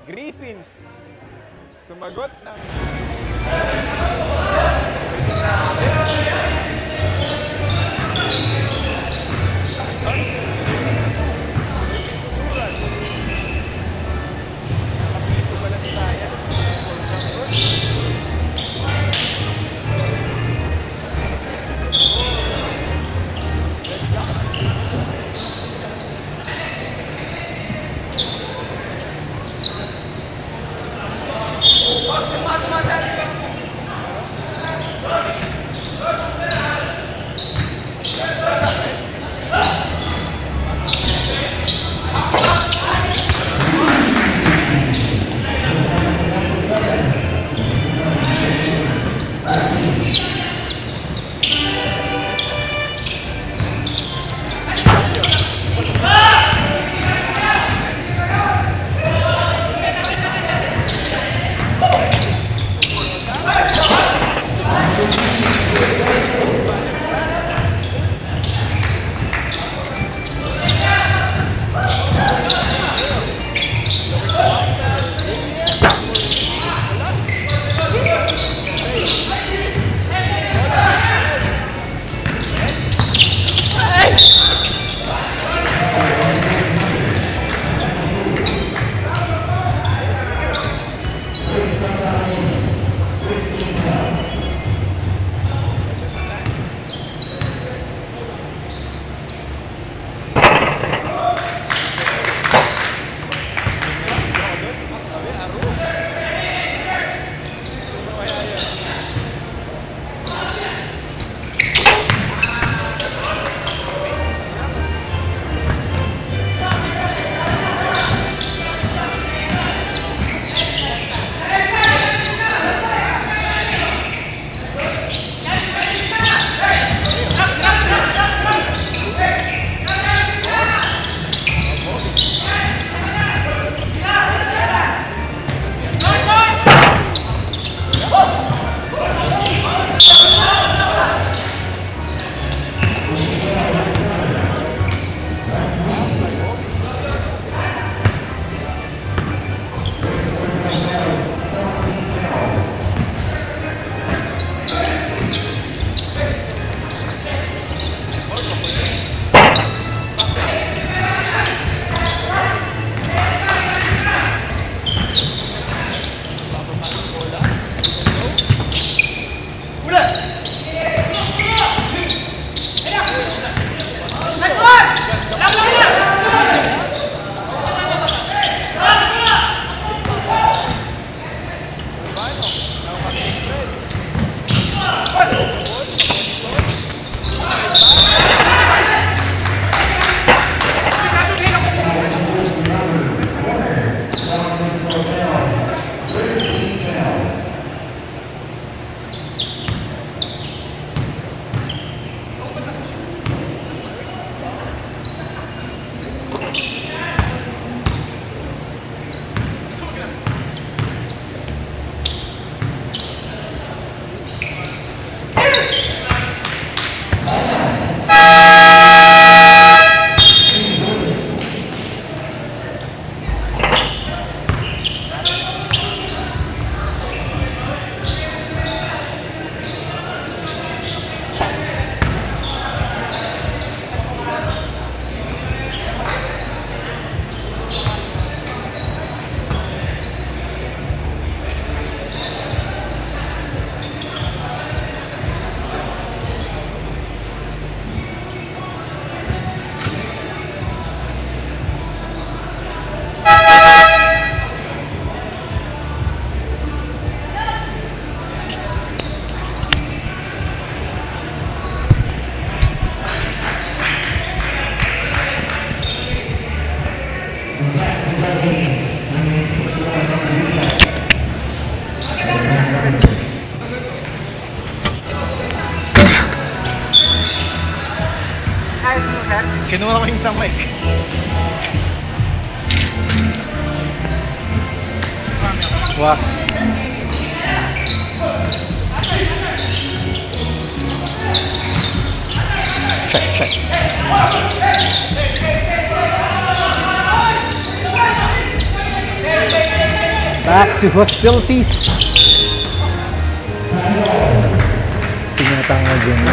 Griffins. Sumagot ng... Kinuha ko yung isang mic. Wah. Check. Back to hostilities. Tinatang mo dyan.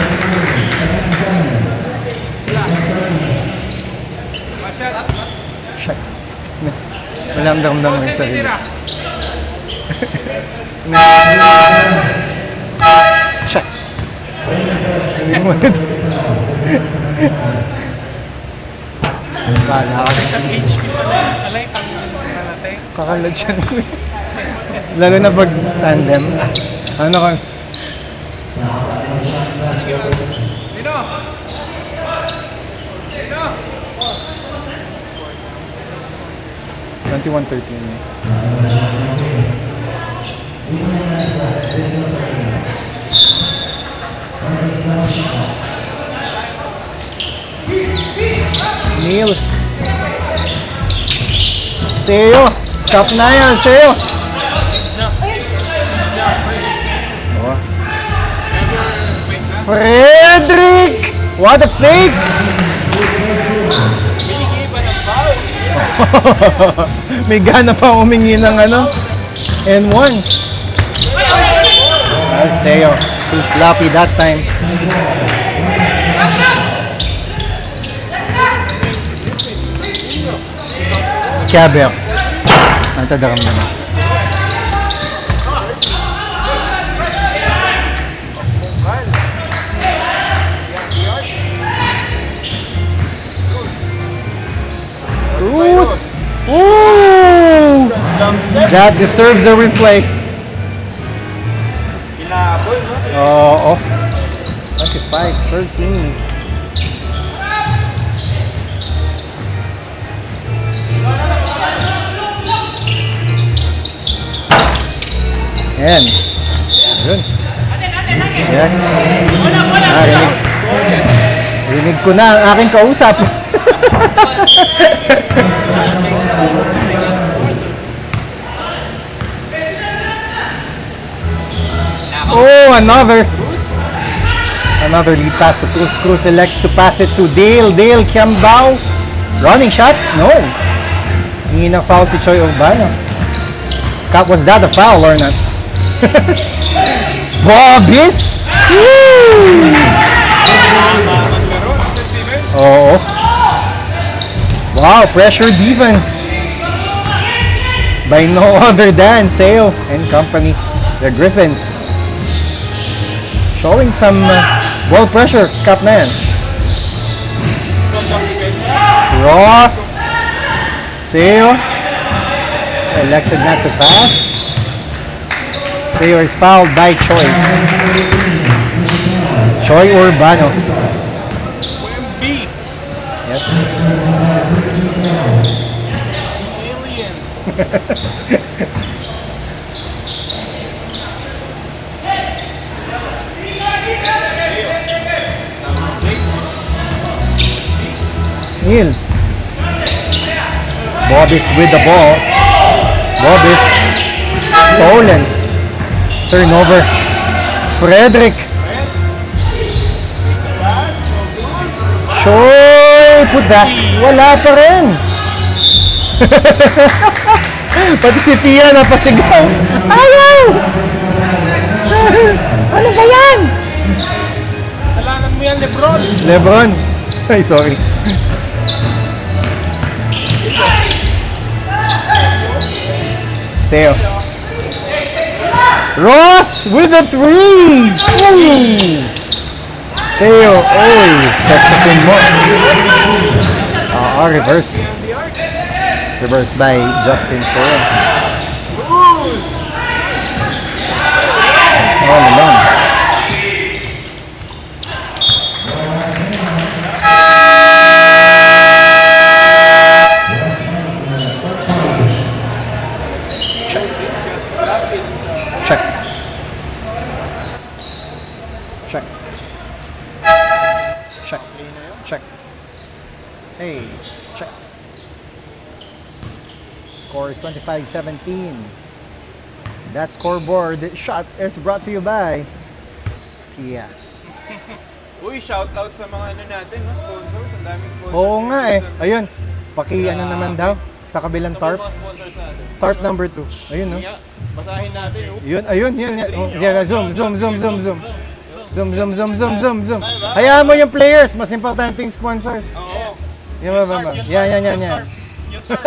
Shit. Walang damdam ng sarili. Shit. Hindi mo ito. Kala ako. HP pala. Alay, natin. Kakalag siya. Lalo na pag tandem. Ano ka? Dino! Dino! 21-13. Neil. Seo. Top na yan, Seo. Oh. Frederick! What a fake! May gana pa humingi ng ano. N1. Seo. Too sloppy that time. Kaber. Ang tadaram naman. Cruz! Ooh! That deserves a replay. Inabol, no? Oo. 25-13. Ayan. Yun. Ayan. Rinig ko na ang aking kausap. Oh, another lead pass to Cruz. Cruz elects to pass it to Dale. Dale Kiambao. Running shot? No. Hindi na foul si Choi Urbano. Was that a foul or not? Bobis! Oh. Wow, pressure defense by no other than Seo and company, the Griffins. Showing some ball pressure, Cap na yan. Ross. Seo elected not to pass. Seo is fouled by Choi. Choi Urbano. B. Yes. Alien. Neil. Bobis with the ball. Bobis stolen. Turnover. Frederick. Shoy! Put that. Wala pa rin. Pati si Tia napasigaw. Ayaw! Ano ba yan? Kasalanan mo yan, Lebron. Lebron. Ay, sorry. Seo. Ross with the three! Ooh. Seo. Oy, tatasin mo. Reverse. Reverse by Justin Seo. Oh, naman. Check. Check. Check. Check. Hey, check. Score is 25-17. That scoreboard shot is brought to you by Kia. Uy, shoutout sa mga ano natin, no? Sponsors. Ang daming sponsors. Oo nga eh. Ayun. Ano naman daw? Sa kabilang Ito tarp. yung mga sponsors natin. Tarp number 2. Ayun, no? Kaya, basahin natin. Oh. Yun, ayun, yun. Yeah, zoom. Zoom. Hayaan mo yung players. Mas importante yung sponsors. Oo. Yan ba? Yan. Yung tarp.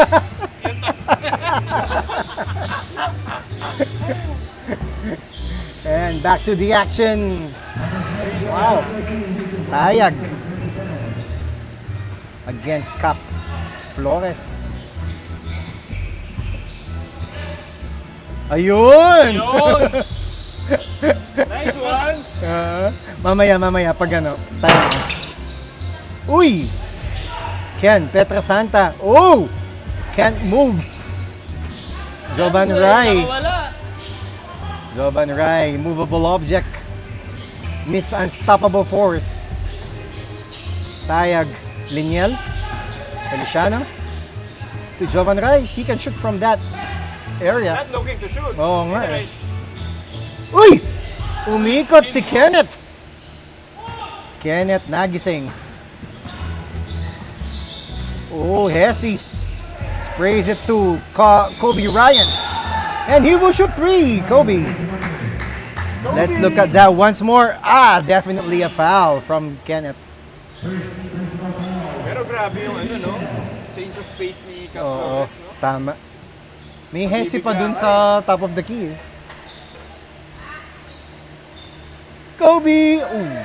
And back to the action. Wow. Tayag. Against Cap Flores. Ayun! Nice one! Mamaya pag ano. Tayag. Uy! Ken Petrasanta. Oh! Can't move. Jovan Rai. Jovan Rai, movable object. Meets unstoppable force. Tayag. Liniel. Feliciano. To Jovan Rai. He can shoot from that area. Not looking to shoot. Oo nga eh. Uy! Umikot si Kenneth. Kenneth nagising. Oh, Hesi. Sprays it to Kobe Bryant. And he will shoot 3, Kobe. Let's look at that once more. Definitely a foul from Kenneth. Pero grabe yung ano, no? Change of pace ni Cap Oo, Flores, no? tama. May Hesi pa dun sa top of the key. Kobe! Ooh.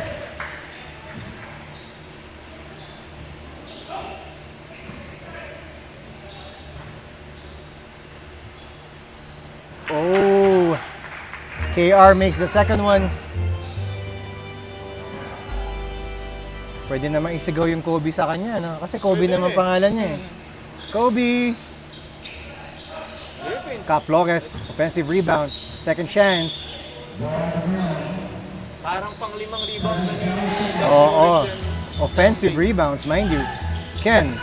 Oh, KR makes the second one. Pwede naman isigaw yung Kobe sa kanya, no? Kasi Kobe Pwede naman eh. pangalan niya eh. Kobe! Philippines. Cap Flores, offensive rebound, second chance. Parang pang 5 rebound na ni Cap Oo, Flores yan. offensive rebounds, mind you. Ken.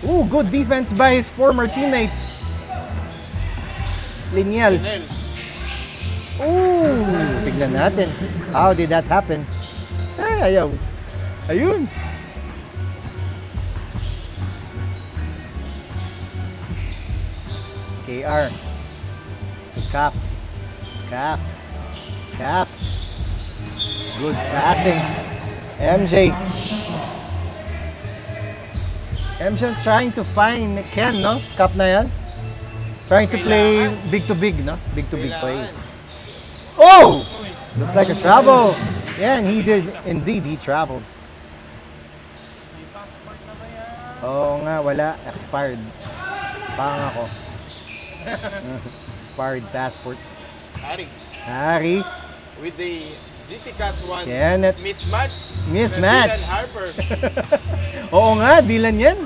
Ooh, good defense by his former teammates. Liniel. Nel. Ooh, tignan natin. How did that happen? Ayaw. Ayun. KR. Cap. Good passing. MJ. MJ trying to find Ken, no? Cap na yan. Trying to play big to big, no? Big to big plays. Oh! Looks like a travel. Yeah, and he did. Indeed, he traveled. May passport na ba yan? Oo nga, wala. Expired. Pang ako. Expired passport. Hari. With the GT Cat 1 Kenneth. mismatch. Mismatch. Dylan Harper. Oo nga, Dylan yan.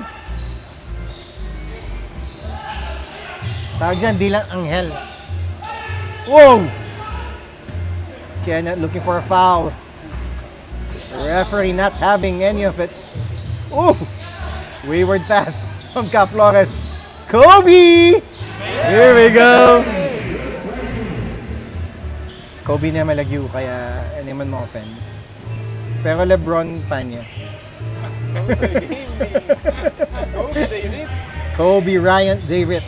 Tawag dyan, Dylan Angel. Whoa! Kenneth looking for a foul. The referee not having any of it. Ooh! Wayward pass from Cap Flores. Kobe! Here we go! Kobe na malagyo, kaya hindi man ma-offend. Pero LeBron fan niya. Kobe Bryant David.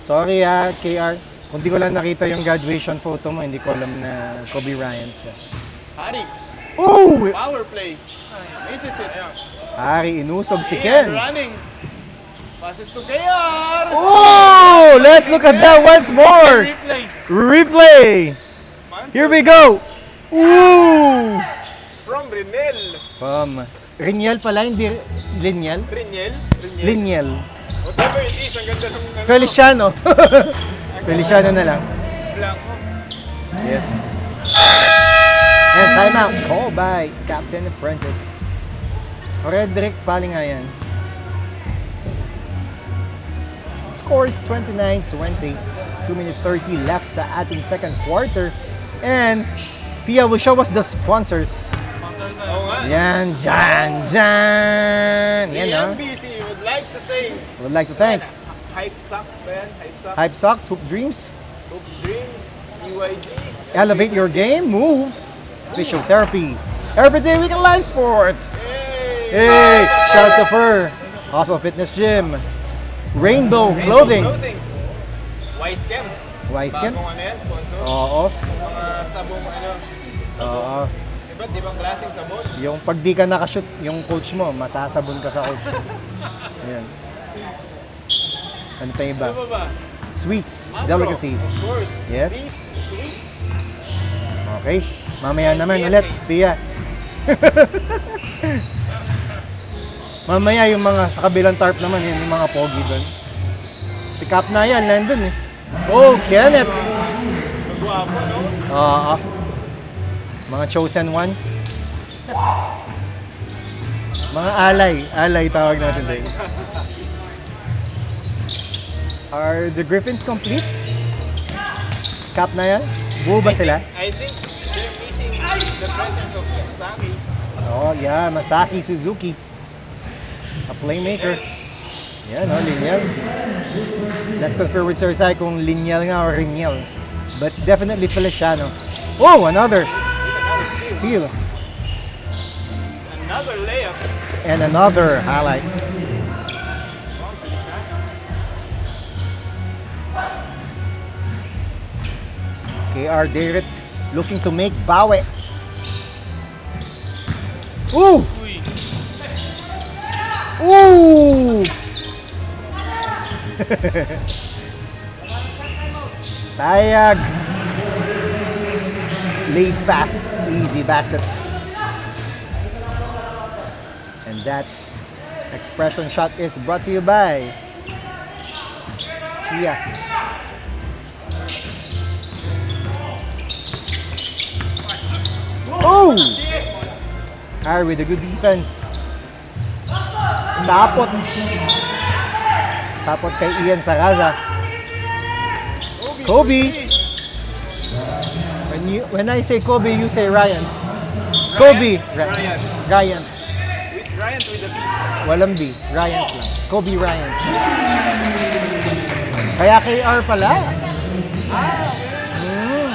Sorry KR. Kung di ko lang nakita yung graduation photo mo, hindi ko alam na Kobe Bryant siya. Hari, Oh! power play. Misses it. Hari, inusog si Ian Ken. running. Passes to KR. Oh! Let's look at that once more! Replay. Replay! Manfred Here we go! Ooh! From Rinel. Riniel pala, hindi Liniel? Rinel? Liniel. Whatever it is, ang ganda ng ano. Feliciano. Feliciano na lang. Blanco. Yes. And timeout called by Captain Apprentice. Frederick Palingayan. Score is 29-20. 2:30 left sa ating second quarter. And Pia will show us the sponsors. Sponsors na. Oo nga. Yan, Yan, no? BC would like to thank Would like to thank Hype Socks, man. Hype Socks. Hype Socks, Hoop Dreams, Hope Dreams. UIG. Elevate Your Game, Move, Physiotherapy, Everyday Weekend Live Sports. Hey! Hey, shout out to Fur, Hustle Fitness Gym, Rainbow Clothing. Wise Chem. Wise Chem? Bagong ano yan, sponsor. Oo. Mga sabong ano. Oo. Iba't ibang klaseng sabon. Yung pag di ka nakashoot, yung coach mo, masasabon ka sa coach mo. Ayan. Ano pa yung iba? Ano ba ba? Sweets, Mabro, delicacies. Of course. Yes. Beef, sweet. Okay. Mamaya naman PSA. ulit, Pia. Mamaya yung mga sa kabilang tarp naman, yun, yung mga pogi doon. Si Cap na yan, nandun eh. Oh, Kenneth! Magwapo, no? Oo. Mga chosen ones. Mga alay tawag natin din. Are the Griffins complete? Cap na yan? Buo ba sila? I think they're missing the presence of Saki. Oh, yeah, Masaki Suzuki. A playmaker. Yan, oh, linyal. Let's confer with Sir Sai kung linyal nga or rinyal. But definitely Feliciano. Oh, another steal. Another layup. And another highlight. KR Derrit looking to make bawi. Ooh! Uy. Ooh! Tayag. Lead pass, easy basket. And that expression shot is brought to you by Kia. Oh! Kyrie with a good defense. Sapot. Sapot kay Ian Saraza. Kobe. When I say Kobe, you say Ryan. Kobe. Ryan. Ryan. Ryan with the B. Walang B. Ryan lang. Kobe Ryan. Kaya KR pala. Mm.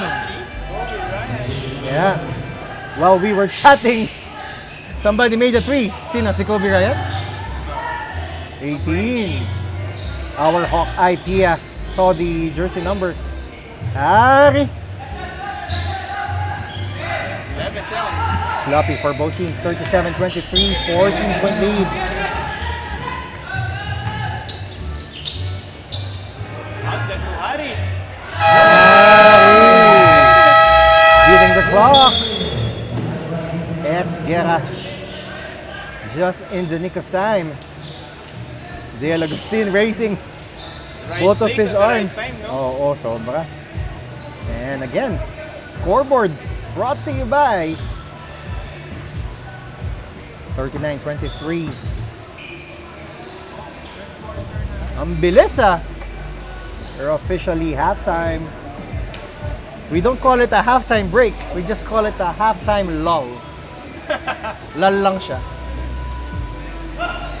Kobe Ryan. Yeah. While we were chatting, somebody made a three. Sino? Si Kobe Ryan? 18. Our Hawkeye Pia saw the jersey number. Ari. 11 down. Sloppy for both teams. 37-23, 14-point lead. Out the Kuhari. Beating the clock. Guerra. Just in the nick of time. Dale Agustin racing Right both of place his at the right arms. time, no? Oo, sobra. And again, scoreboard brought to you by 39-23. Ang bilis ah. We're officially halftime. We don't call it a halftime break. We just call it a halftime lull. Lull lang siya.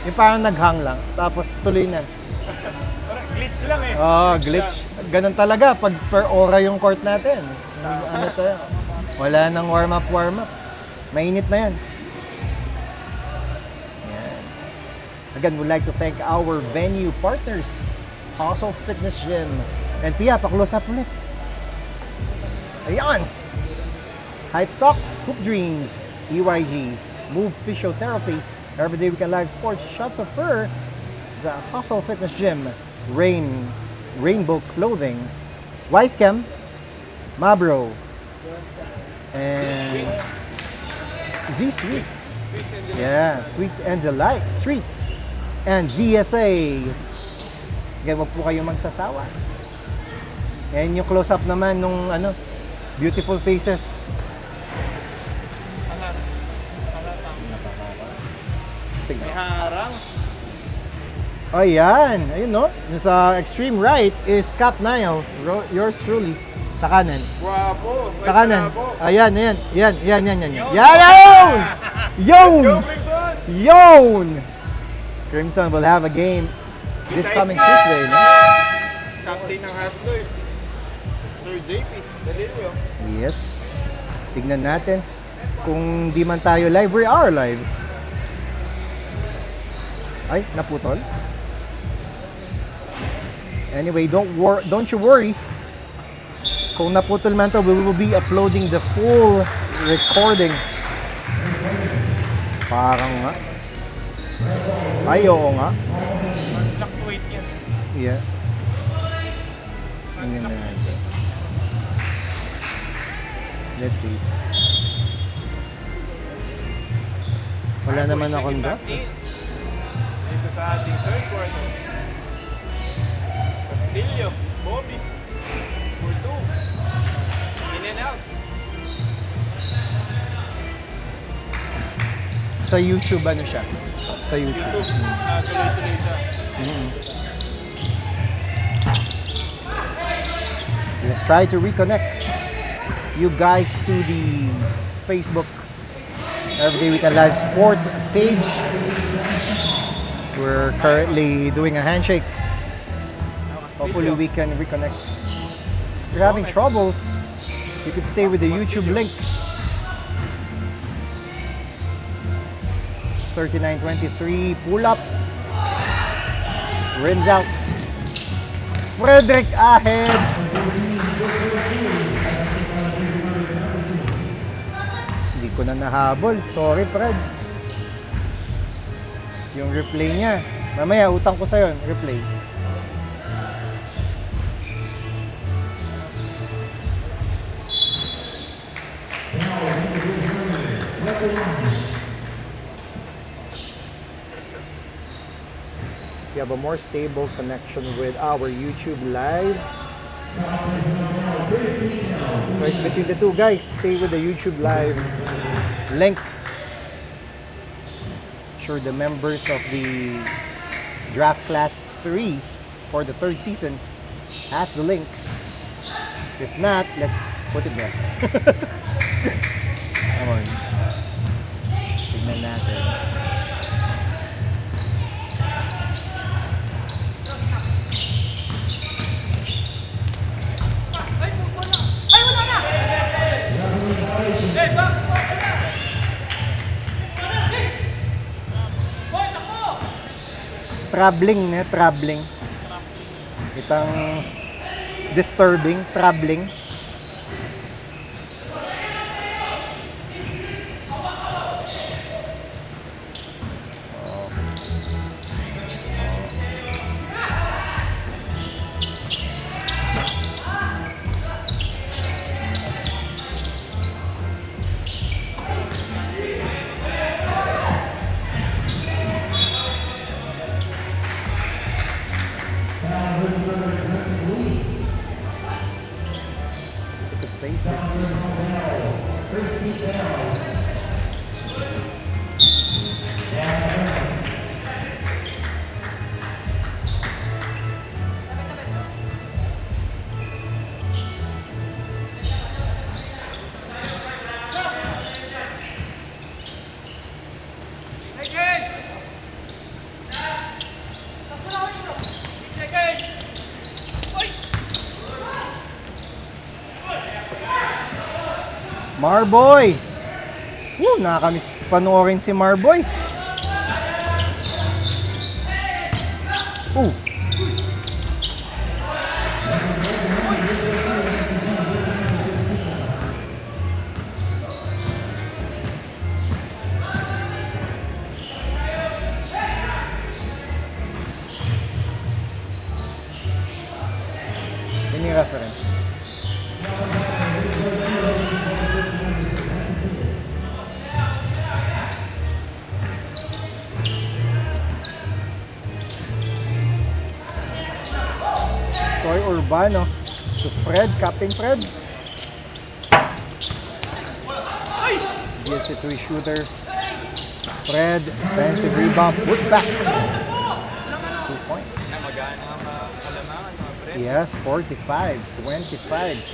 Yung parang naghang lang. Tapos tuloy na. Parang glitch lang eh. Glitch. Ganun talaga pag per ora yung court natin. Ano to? Wala nang warm-up. Mainit na yan. Yan. Again, we'd like to thank our venue partners, Hustle Fitness Gym. And Pia, pa-close up ulit. Ayan! Hype Socks, Hoop Dreams, EYG, Move Physiotherapy, Everyday Weekend Live Sports, Shots of Fur, the Hustle Fitness Gym, Rainbow Clothing, Wisecam, Mabro, and Z Sweets. Yeah, Sweets and Delight, Streets, and VSA. Kaya wag po kayo magsasawa. And yung close-up naman nung beautiful faces. May harang. Ayan, ayun no. Yung sa extreme right is Cap Nile, yours truly. Sa kanan. Guwapo. Sa kanan. Guwapo. Ayan. Yan. Yan! Yun! Yon! Go Crimson! Yon! Crimson will have a game this coming Tuesday, no? Captain ng Hustlers. Sir JP Dalilio. Yes. Tignan natin. Kung di man tayo live, we are live. Ay, naputol. Anyway, don't you worry. Kung naputol man to, we will be uploading the full recording. Parang nga. Ay, oo nga. Fluctuate yan. Yeah. Tingnan natin. Let's see. Wala naman akong Back in. Dito sa ating third quarter. Castillo, Bobis, for 2. In and out. Sa YouTube ano siya? Sa YouTube. Tuloy-tuloy siya. Mhm. Let's try to reconnect you guys to the Facebook Everyday Weekend Live Sports page. We're currently doing a handshake. Hopefully we can reconnect. If you're having troubles, you could stay with the YouTube link. 39-23, pull up. Rims out. Frederick ahead. Hindi ko na nahabol. Sorry, Fred. Yung replay niya. Mamaya, utang ko sa'yo. Replay. We have a more stable connection with our YouTube live. So it's between the two guys. Stay with the YouTube live link. Sure, the members of the draft class 3 for the 3rd season has the link. If not, let's put it there. Come on. Tignan natin. Traveling. Itang disturbing, traveling. Paste it. Marboy! Woo, nakakamiss panoorin si Marboy. Ooh. Any reference? Soy Urbano to Fred, Captain Fred. Gives it to his shooter. Fred, defensive rebound, put back. 2 points. Yes, 45-25.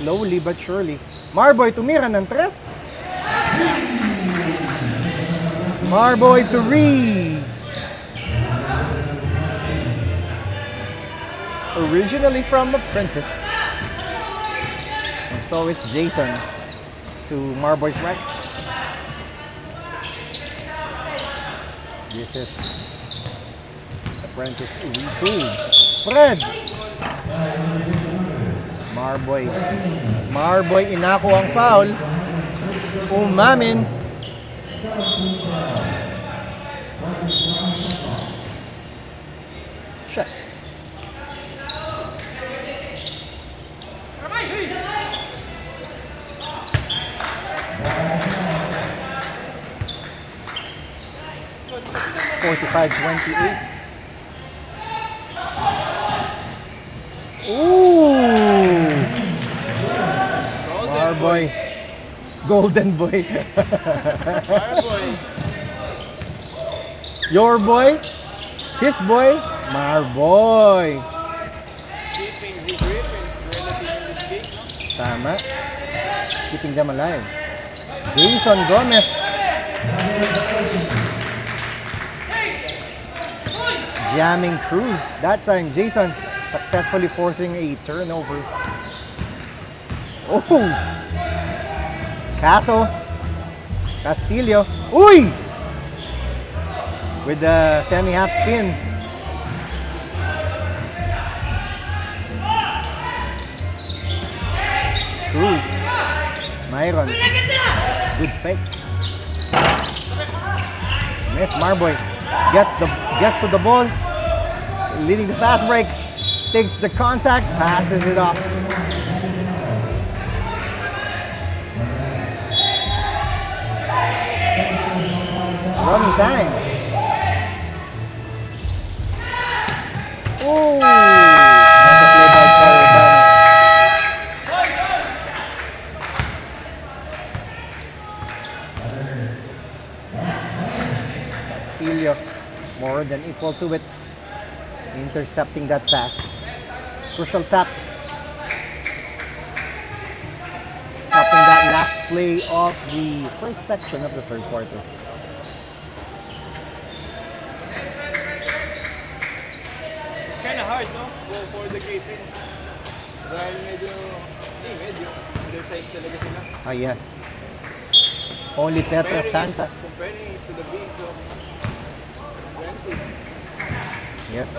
Slowly but surely. Marboy tumira ng 3. Marboy 3. Originally from Apprentice. And so is Jason to Marboy's right. This is Apprentice retooled. Fred! Marboy. Marboy inako ang foul. Umamin. Shot. (45-28). Ooh! Marboy. Golden boy. Marboy. Your boy? His boy? Marboy. Keeping the Griffins relative in this game, no? Tama. Keeping them alive. Jason Gomez. Jamming Cruz. That time, Jason successfully forcing a turnover. Oh! Castillo. Uy! With the semi-half spin. Cruz. Myron. Good fake. Miss Marboy. Gets to the ball. Leading the fast break. Takes the contact. Passes it off. Running time. Oh! That's a play by Carabano. Castillo, more than equal to it. Intercepting that pass. Crucial tap. Stopping that last play of the first section of the third quarter. It's kind of hard, no? For the Griffins. Dahil medyo undersized talaga sila. Oh yeah. Only Petra Santa. Comparing to the bigs of 20. Yes.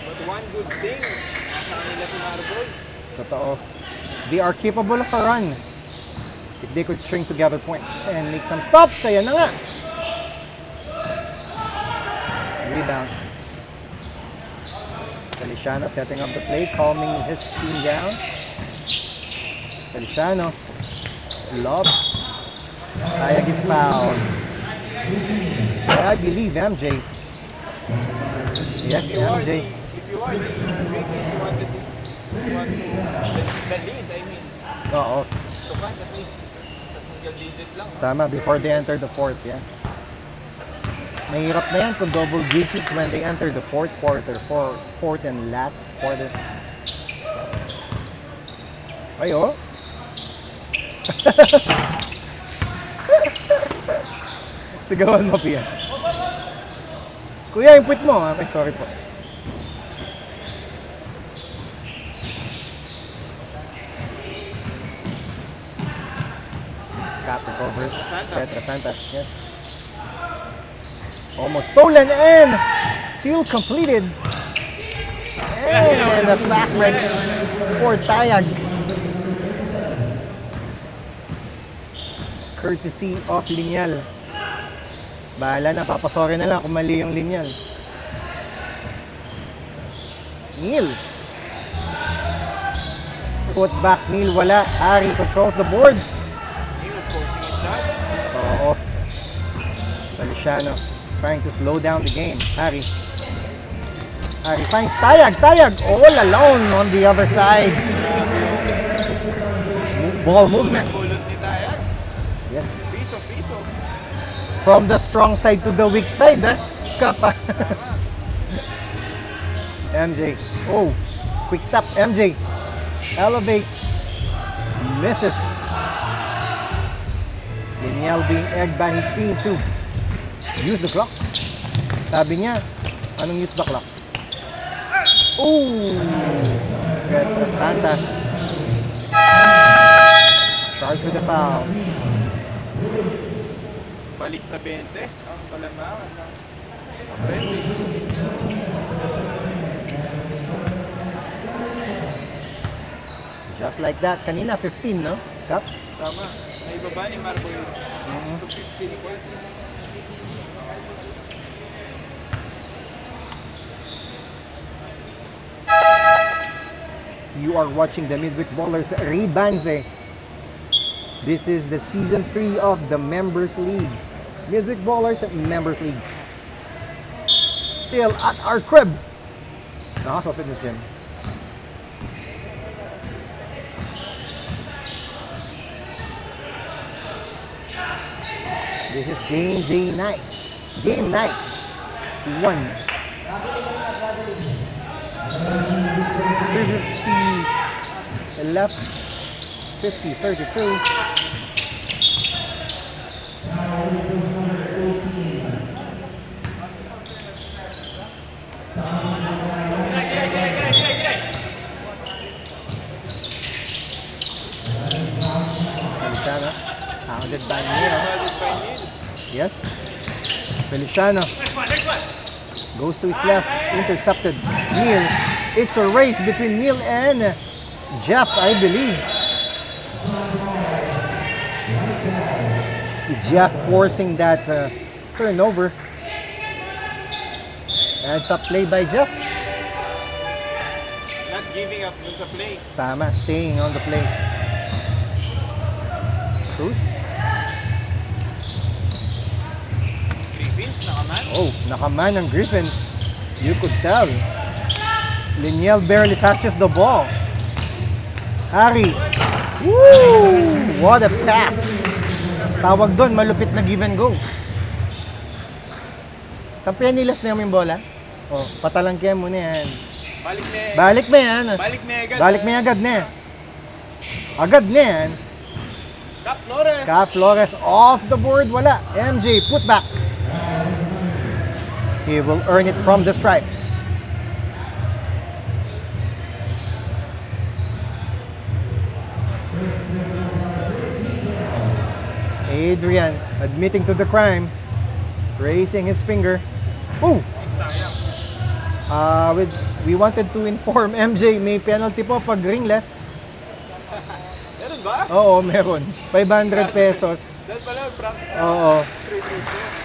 But one good thing, nasa kanila si Marboy. Totoo. They are capable of a run. If they could string together points and make some stops, ayan na nga. Rebound. Feliciano setting up the play, calming his team down. Feliciano. Lob. Tayag is fouled. I believe MJ. Yes, MJ. If you are the Griffins, you wanted this. You want the lead, I mean. Oo. To cut at least sa single digit lang. Tama, before they enter the fourth, yeah. Mahirap na yan kung double digits when they enter the fourth quarter, fourth and last quarter. Ay, oh. Sigawan mo, Pia. Kuya, input mo. Ay, sorry po. Cap recovers. Petra Santa, yes. Almost stolen and still completed. And a fast break for Tayag. Courtesy of Lineal. Bahala na, papasori na lang kung mali yung Lineal. Neil. Put back, Neil, wala. Ari controls the boards. He was forcing a shot. Oo. Feliciano trying to slow down the game. Harry finds Tayag. Tayag all alone on the other side. Ball movement. Kulot ni Tayag. Yes. Piso. From the strong side to the weak side, eh? Kapa. MJ. Oh, quick stop. MJ elevates. Misses. Lineal being egged by his team to use the clock. Sabi niya, anong use the clock? Oh! Petra Santa. Charged with the foul. Balik sa 20. Ang palamangan ng 20. Just like that. Kanina, 15, no? Cup? Tama. Naibaba ni Marco yun. Mhm. 250 point. You are watching the Midweek Ballers Ribanze. This is the Season 3 of the Members League. Midweek Ballers Members League. Still at our crib. The Hustle Fitness Gym. This is game day nights. Game nights. 1. 350 left. 50, 32. Feliciano, hounded by Neil. Yes. Feliciano goes to his left, intercepted. Neil. It's a race between Neil and Jeff, I believe. Jeff forcing that turnover. And it's a play by Jeff. Not giving up dun sa play. Tama, staying on the play. Cruz. Griffins, nakaman. Oh, nakaman ng Griffins. You could tell. Liniel barely touches the ball. Harry. Woo! What a pass. Tawag doon, malupit na give and go. Tampihan nilas na yung bola. Oh, patalangkihan mo na yan. Balik na eh. Balik mo yan. Balik na agad. Balik mo yan agad na. Agad na yan. Cap Flores. Cap Flores off the board. Wala. MJ, put back. He will earn it from the stripes. Adrian admitting to the crime. Raising his finger. Oh! We wanted to inform MJ may penalty po pag ringless. Meron ba? Oo, meron. 500 pesos. Dahil pala, practice. Oo.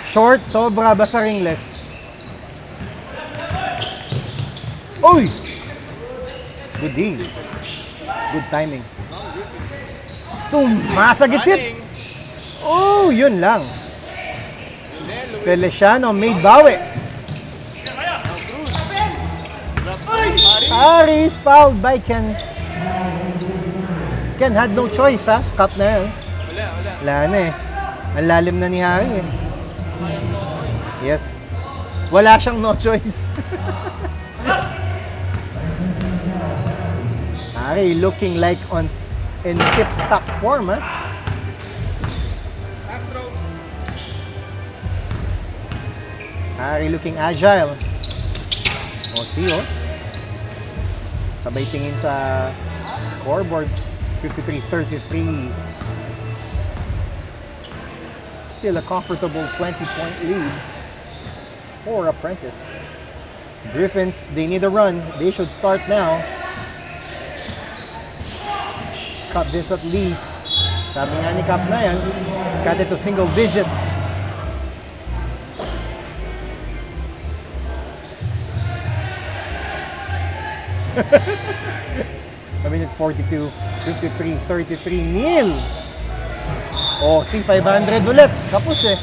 Short, sobra, basta ringless. Uy! Good deal. Good timing. So, masagitsit. Oh, yun lang. Feliciano made bawi. Harris fouled by Ken. Ken had no choice, ha? Cup na yun. Wala na eh. Ang lalim na ni Harry eh. Yes. Wala siyang no choice. Harry looking like in tip-top form, ha? Harry looking agile. O, see, oh. Sabay tingin sa scoreboard. 53-33. Still a comfortable 20-point lead for Apprentice. Griffins, they need a run. They should start now. Cut this at least. Sabi nga ni Cap na yan, cut it to single digits. A minute 42, 53, 33, nil. Oh, si 500 ulit. Kapos eh.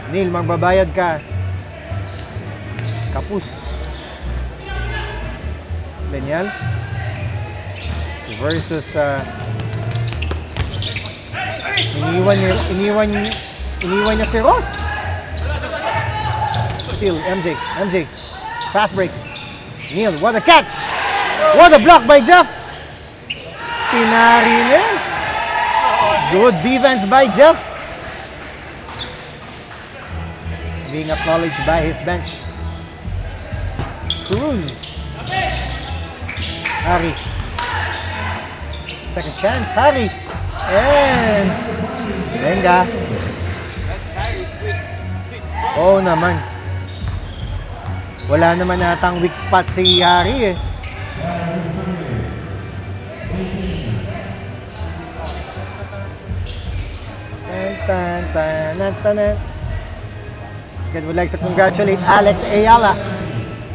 Neil, magbabayad ka. Kapos. Lenial. Versus iniwan niya si Ross. Still, MJ. Fast break. Neil, what a catch! What a block by Jeff! Pinari niya. Good defense by Jeff. Being acknowledged by his bench. Cruz. Harry. Second chance, Harry. And Venga. Oh naman. Wala naman natang weak spot si Harry eh. tan, tan, tan, tan, tan. Again, would like to congratulate Alex Ayala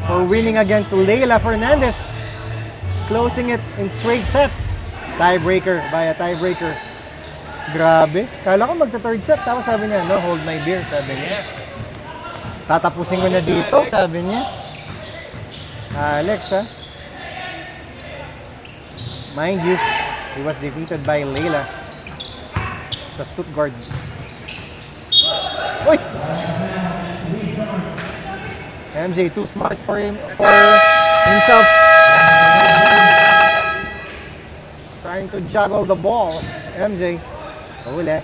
for winning against Leila Fernandez. Closing it in straight sets. Tiebreaker, via tiebreaker. Grabe. Kala ko magta-third set. Tapos sabi niya, no, hold my beer, sabi niya. Tatapusin ko na dito, sabi niya. Alex, ha? Mind you, he was defeated by Leila sa Stuttgart. Uy! MJ too smart for himself. Trying to juggle the ball. MJ. Uli.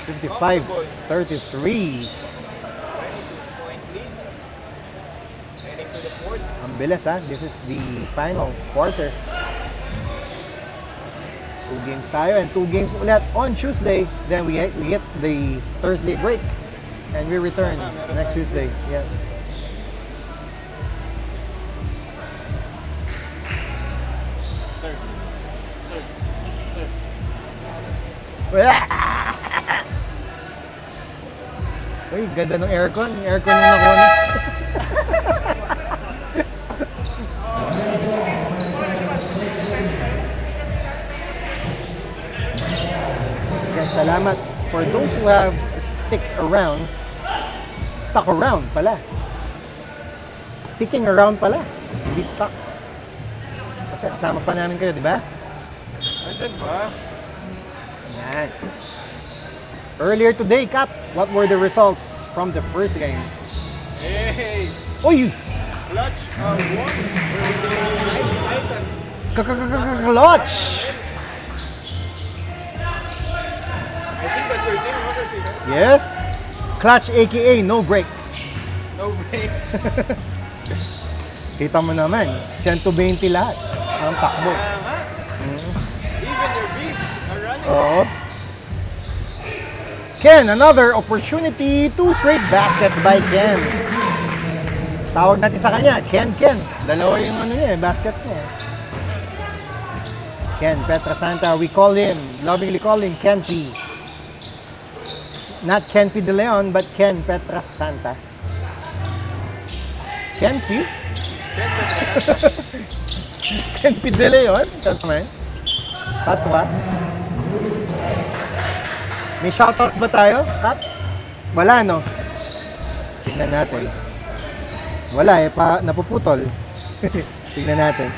55-33. Ang bilis, ha? This is the final quarter. 2 games tayo and 2 games ulit on Tuesday. Then we get the Thursday break and we return next Tuesday. Yeah. Uy, ganda ng aircon. Yung aircon yung nakuha na. Again, salamat for those who have stuck around pala. Sticking around pala. Hindi stuck. Kasi kasama pa namin kayo, di ba? Andyan ba? Yan. Earlier today, Cap, what were the results from the first game? Hey! Oh, you! Clutch won. Clutch! I think that's your name, huh, Stephen? Yes. Clutch aka no breaks. No break. Kita mo naman, 120 lahat ang takbo. Even your beats are running. Oo. Ken, another opportunity. 2 straight baskets by Ken. Tawag natin sa kanya, Ken. Dalawa yung baskets niya. Ken Petrasanta, we lovingly call him Ken P. Not Ken P. De Leon, but Ken Petrasanta. Ken P? Ken P. De Leon? Tatwa? May shoutouts ba tayo, Kat? Wala, no? Tignan natin. Wala napuputol. Tignan natin.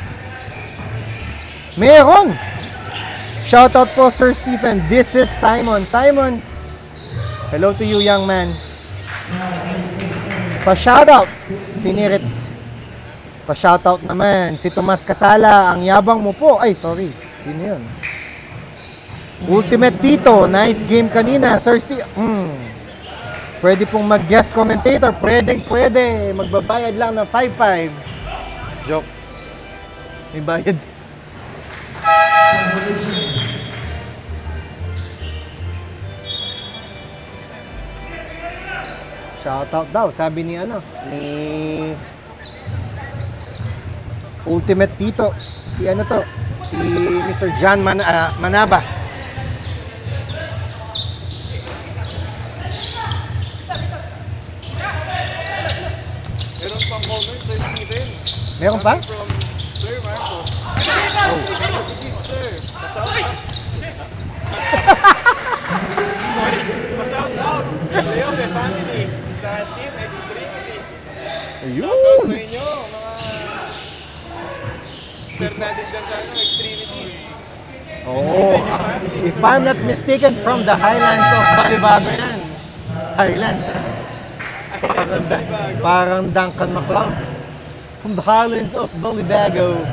Meron! Shoutout po, Sir Stephen. This is Simon. Simon, hello to you, young man. Pa-shoutout, Sinirit. Pa-shoutout naman, si Tomas Casala. Ang yabang mo po. Ay, sorry. Sino yun? Ultimate Tito, nice game kanina, Sir Steve. Pwede pong mag-guest commentator, pwede. Magbabayad lang ng 5-5. Joke. May bayad. Shoutout daw, sabi ni Ultimate Tito. Si Mr. John Manaba. Meron pang comment sa Stephen. Meron pa? From Sir Marco. Sir, pa-shout out. Leo, the family. Sa Team Extremity. Ayun! Shoutout sa inyo, mga Sir natin dyan sa Extremity. Oh, if I'm not mistaken, from the highlands of Balibago yan. Highlands. Parang Duncan MacLeod. From the highlands of Balibago.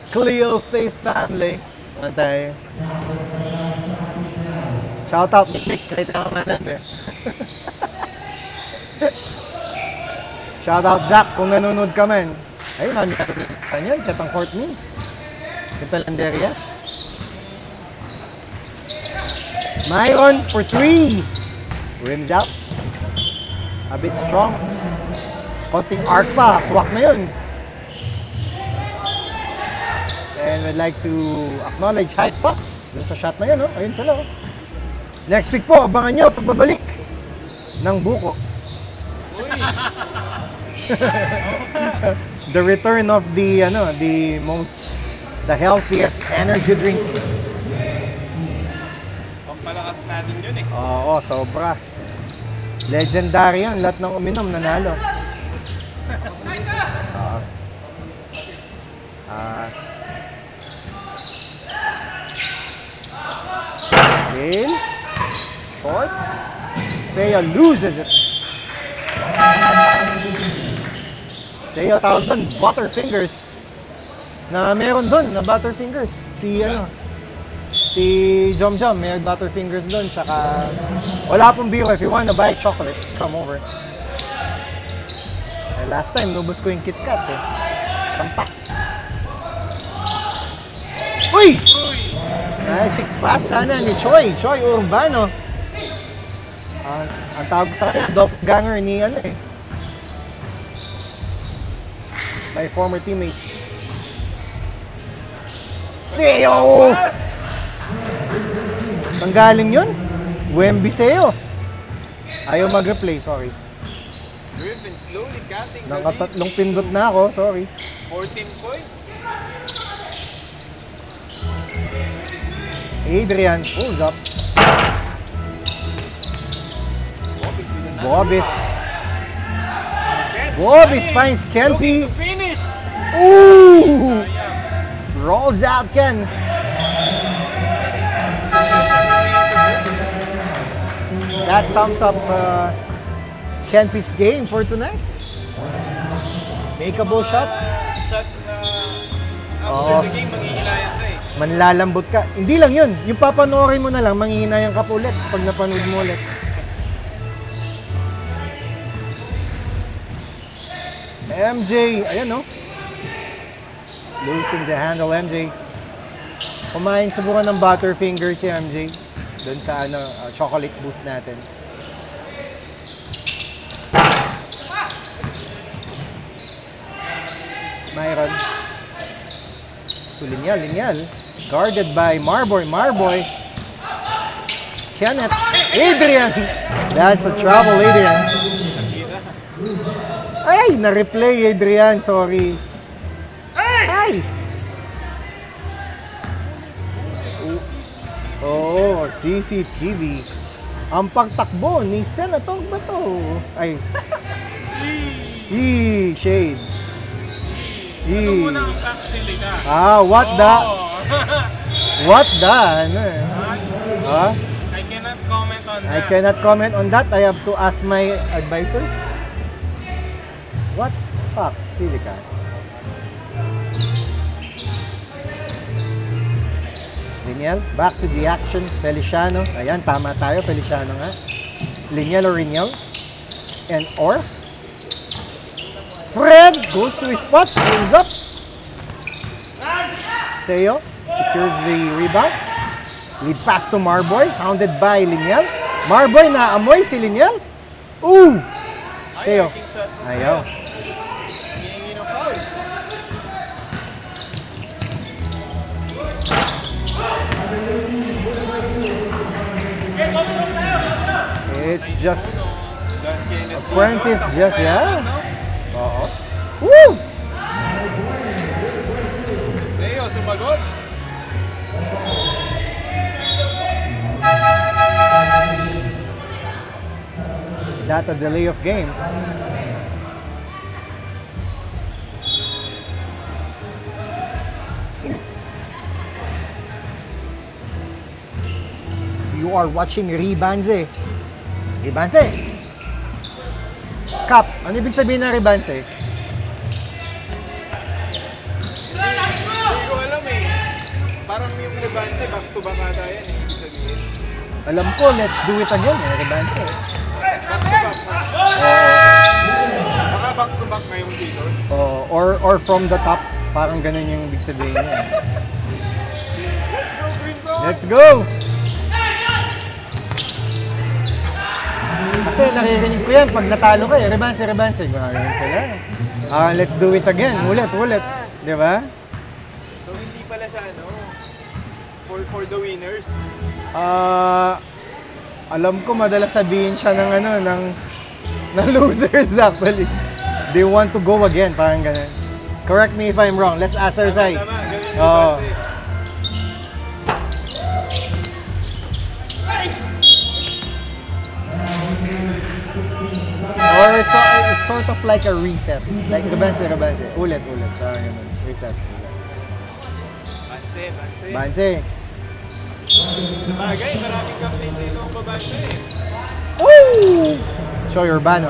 Cleo Faith family. Ano tayo? Shout out, Nick. Kahit naman natin. Shout out, Zach, kung nanonood ka man. Ay, mami ka rin. Katang Courtney. Ito Landeria. Myron for 3. Rims out. A bit strong. Konting arc pa. Swak na yun. And And we'd like to acknowledge Hype Sox dun sa shot na yun, no? Ayun sila, oh. Next week po, abangan nyo pagbabalik ng buko. The return of the the healthiest energy drink. Pampalakas natin yun eh. Oo, sobra. Legendary yan. Lahat ng uminom, nanalo. Gale. Short. Seiya loses it. Seiya tawag doon, Butterfingers. Na meron doon, na Butterfingers. Si Jom Jom, may Butterfingers doon. Tsaka, wala pong biro. If you wanna buy chocolates, come over. Last time, nubos ko yung KitKat eh. Sampak. Uy! Nice pass sana ni Choi Urbano. Ang tawag sa kanya, doppelganger ni my former teammate. Seo! Ang galing yun? Wemby Seo. Ayaw mag-replay, sorry. Griffin slowly cutting the lead. Nakatatlong pindot na ako, sorry. 14 points. Adrian pulls up. Bobis finds Kenpy. Finish! Ooh! Rolls out Ken. That sums up Kenpy's game for tonight. Makeable shots. Shots na Oo. after the game, manghihilayan ka eh. Manlalambot ka. Hindi lang yun. Yung papanoorin mo na lang, manghihinayang ka po ulit pag napanood mo ulit. MJ, ayan no. Losing the handle, MJ. Kumain subukan ng Butterfinger si MJ. Doon sa chocolate booth natin. Myron. Linyal. Guarded by Marboy. Kenneth. Adrian. That's a trouble, Adrian. Ay, na-replay Adrian. Sorry. Ay! Oh, CCTV. Ang pagtakbo ni Senator Bato. Ay. Shade. Ito muna ang Silica. What the? Ano eh? I cannot comment on that. I cannot comment on that. I have to ask my advisors. What fuck, Silica? Linyal, back to the action. Feliciano. Ayan, tama tayo. Feliciano nga. Linyal or Rinyal. And or. Fred goes to his spot. Pulls up. Seo secures the rebound. Lead pass to Marboy. Hounded by Linyal. Marboy, naamoy si Linyal. Ooh! Seo. Ayaw. Hinihingi ng foul. It's just Don Kenneth. apprentice, just yeah. Oo. Woo! Seo, sumagot. Is that a delay of game? You are watching Ribanze. Ribanze! Cap, ano ibig sabihin ng Ribanze? Hindi ko alam eh. Parang yung Lebanse, back to back ata yan eh. Ibig sabihin. Alam ko, let's do it again, Ribanze. Back to back. Baka back to back ngayong dito. Or from the top, parang ganun yung ibig sabihin niya. Let's go! Kasi naririnig ko yan, pag natalo ka Ribanze. Gano'n sila. Let's do it again. Ulit. Di ba? So hindi pala siya ano, for the winners. Alam ko madalas sabihin siya ng ano, ng losers actually. They want to go again, parang ganun. Correct me if I'm wrong. Let's ask Cersei. Tama, ganun yung Oo. Banse. Or it's sort of like a reset. Like Rabanse. Ulit. Parang ganun. Reset. Banse. Banse. Sabagay, maraming captain sa itong babanse eh. Woo! Shoy Urbano.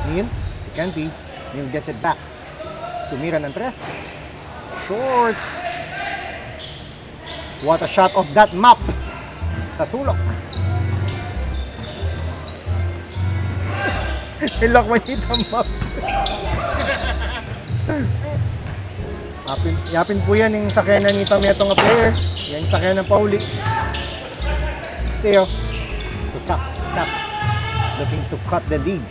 Neil, to Canty. Neil gets it back. Tumira ng tres. Short. What a shot of that map sa sulok. Ilok mo dito map. Yapin po yan yung sakyanan ni Tometo nga player. Yan yung sakyanan ng Pauli. Seo. To tap. Looking to cut the lead.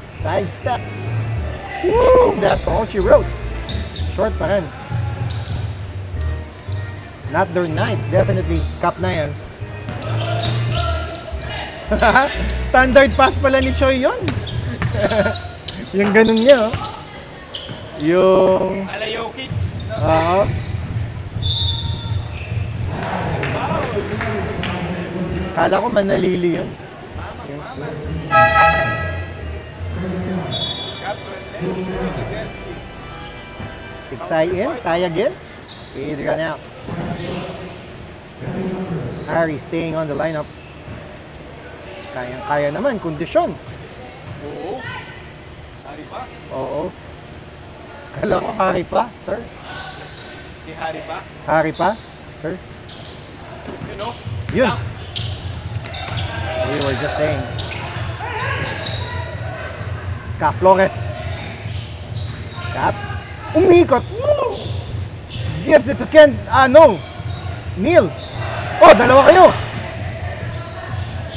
Side steps. Woo! That's all she wrote. Short pa rin. Not their night. Definitely. Cup na yan. Standard pass pala ni Choi yun. Yung ganun niya, oh. Yung... Ala Jokic. Oo. Kala ko manalili yun. Tiksay in, tie again. Adrian out. Harry staying on the lineup. Kaya naman, kondisyon. Oo. Hari pa. Oo. Kala ko Harry pa, sir. Si Hari pa. Harry pa, sir. You know? Yun. We were just saying. Cap Flores. Cap. Umikot. Gives it to Ken. No. Neil. Oh, dalawa kayo.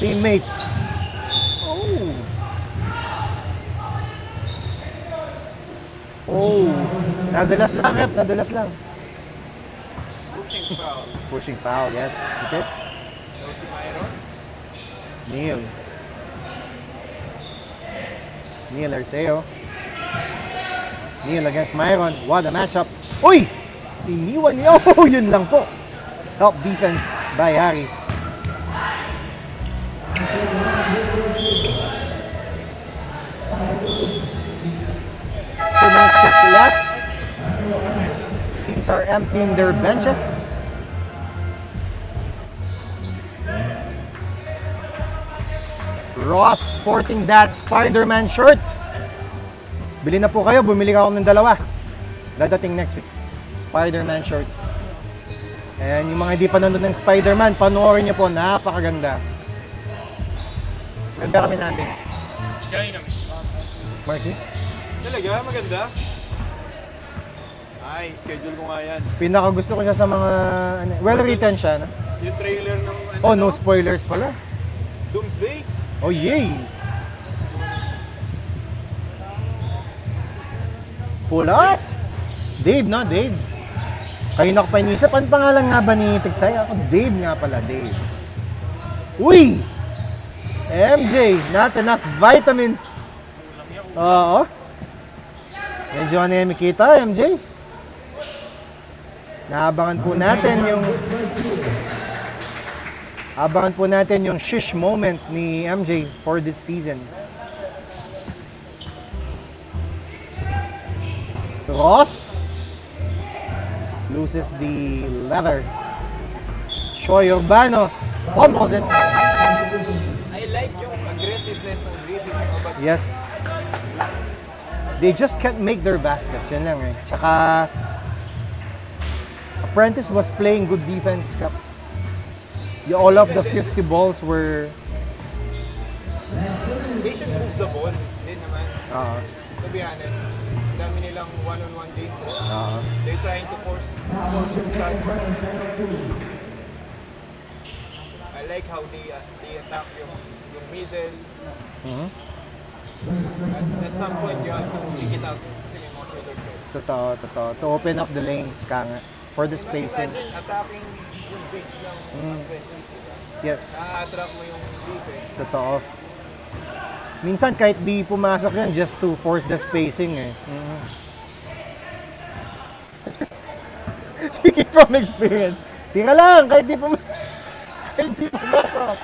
Teammates. Oh. Nadulas lang, Rep. Nadulas lang. Pushing foul. Pushing foul, yes. It is. So si Myron. Neil. Neil Arceo. Neil against Myron. What a matchup. Uy! Iniwan niya. Oh, yun lang po. Help defense by Harry. 6 left. Teams are emptying their benches. Ross sporting that Spider-Man shirt. Bili na po kayo, bumili ka ako ng dalawa. Dadating next week. Spider-Man shirt. And yung mga hindi pa nanonood ng Spider-Man, panoorin niyo po, napakaganda. Ganda kami natin. Marky? Talaga? Maganda? Ay, schedule ko nga yan. Pinaka gusto ko siya sa mga, well written siya. No? Yung trailer ng ano, Oh, no spoilers pala. Doomsday? Oh, yay! Pull up! Dave, no? Dave. Kayo na ko pa inisip. Ano pangalan nga ba ni Tiksay? Ako, Dave nga pala, Dave. Uy! MJ, not enough vitamins. Oo. Medyo anemic kita, MJ. Naabangan po natin yung shish moment ni MJ for this season. Ross loses the leather. Shoy Urbano fumbles it. I like yung aggressiveness ng Griffin. But Yes. They just can't make their baskets. Yun lang eh. Tsaka Apprentice was playing good defense, Cap. All of the 50 balls were... they should move the ball. Hindi naman. To be honest, ang dami nilang one-on-one games. They're trying to force yung shot. I I like how they attack yung middle. Mhm. At some point, you have to kick it out kasi may mga shoulders kayo. Totoo. To open up the lane, kanga, for the spacing. Imagine attacking yung bigs ng offense, diba? Yeah, Na-attract mo yung defense. totoo. Minsan kahit di pumasok yan, just to force the spacing eh. Mhm. Speaking from experience, tira lang, kahit di pumasok.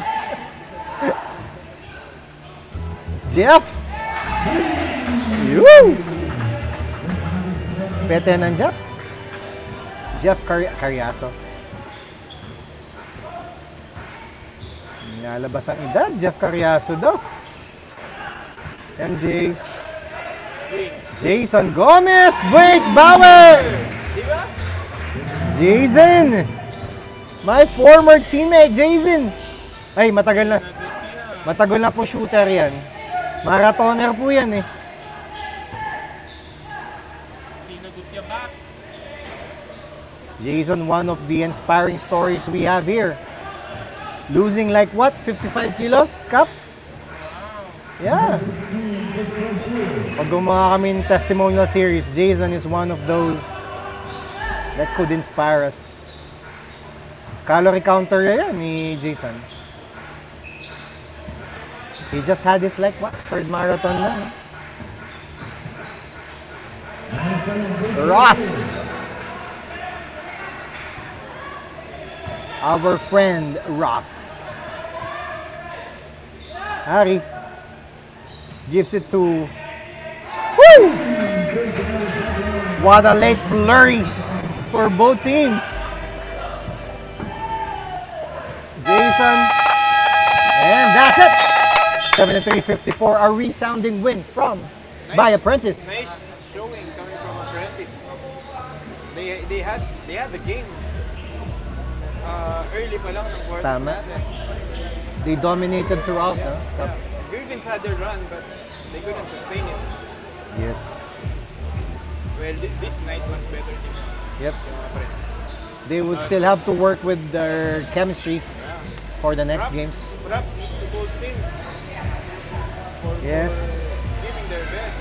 Jeff! Yoo! Pete ng Jeff? Jeff Carriazo. Nalabas ang edad, Jeff Carriazo daw. MJ. Jason Gomez! Wait, Bauer! Diba? Jason! My former teammate, Jason! Ay, matagal na. Matagal na po shooter yan. Marathoner po yan eh. Sinagot niya back. Jason, one of the inspiring stories we have here. Losing like what? 55 kilos, Cap? Yeah. Pag gumawa kami ng testimonial series, Jason is one of those that could inspire us. Calorie counter yan ni Jason. He just had his like what? Third marathon na. Ross! Our friend Ross. Harry gives it to... Woo! What a late flurry for both teams. Jason. And that's it. 73-54, a resounding win from by Apprentice. Nice showing coming from Apprentice. They had the game early pa lang ng quarter. Tama. They dominated throughout. Yeah. No? Griffins had their run, but they couldn't sustain it. Yes. Well, this night was better than Yep. Apprentice. They would still have to work with their chemistry for the next games. Perhaps to both teams. Yes. Giving their best.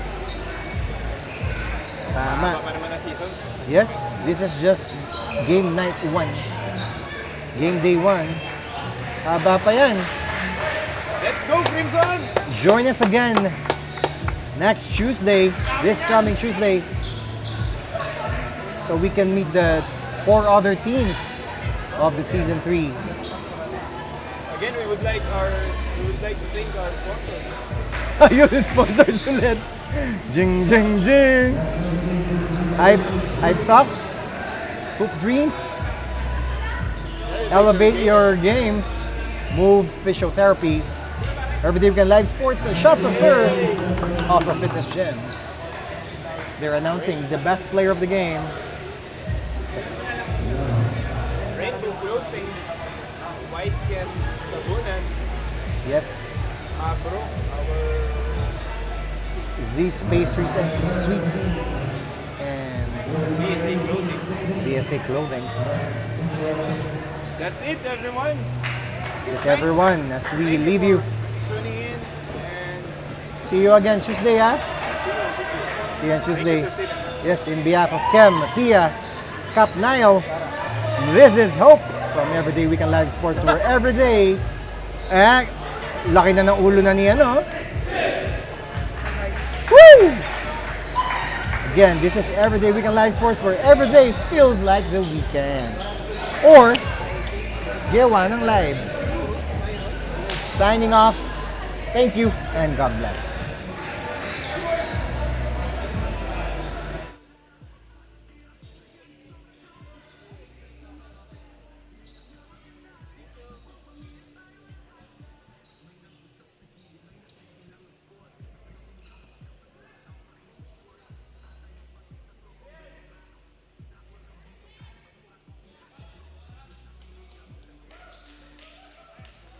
Tama. Tama naman na season. Yes, this is just game night 1. Game day 1. Haba pa yan. Let's go, Crimson! Join us again next Tuesday, this coming Tuesday, so we can meet the 4 other teams of the season 3. Again, we would like to thank our sponsors. Ayun, sponsors ulit. Jing, jing, jing. Hype Socks, Hoop Dreams, Elevate Your Game, Move Physiotherapy, Everyday Weekend Live Sports, Shots of Fur, also Fitness Gym. They're announcing the best player of the game. Rainbow Clothing, Weisken Sabunan, Yes, Abro, our Z Space Suites, and BSA Clothing. BSA Clothing. That's it, everyone. That's it, everyone, as we leave you. Tuning in and See you again Tuesday, ha? See you on Tuesday. Yes, in behalf of Kem, Pia, Cap Niall, this is Hope from Everyday Weekend Live Sports, where every day, laki na ng ulo na ni ano. Woo! Again, this is Everyday Weekend Live Sports, where every day feels like the weekend. Or, Gewa ng Live. Signing off. Thank you and God bless.